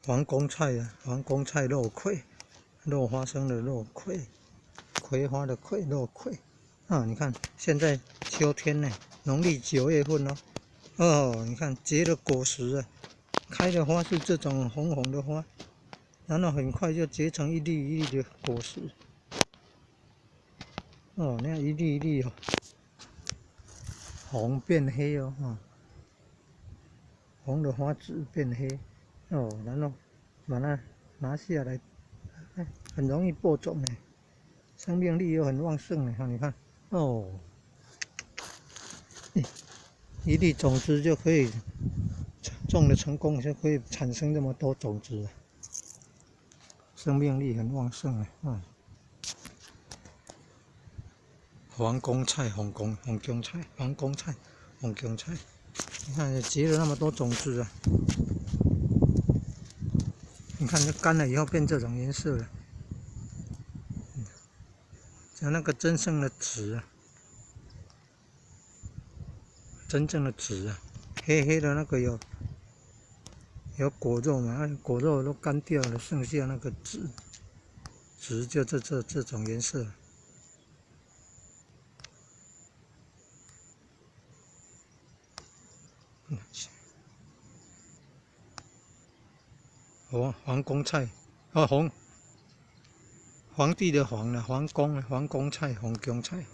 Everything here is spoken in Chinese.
皇宫菜啊，皇宫菜肉桂，肉花生的肉桂，葵花的葵，肉桂。啊，你看现在秋天呢，农历9月份哦。哦，你看结了果实啊，开的花是这种红红的花，然后很快就结成一粒一粒的果实。哦，那样一粒一粒哦，红变黑哦，红的花籽变黑。哦，然后把它拿下来，很容易播种哎，生命力又很旺盛哎，你看哦，一粒种子就可以种的成功，就可以产生这么多种子，生命力很旺盛哎，皇宫菜、皇宫菜、皇宫菜、皇宫菜，你看结了那么多种子啊！你看这干了以后变这种颜色了，像那个真正的籽啊，真正的籽啊，黑黑的那个有果肉嘛，果肉都干掉了，剩下那个籽就这种颜色。皇宫菜，哦皇帝的皇呢，皇宫菜，皇宫菜。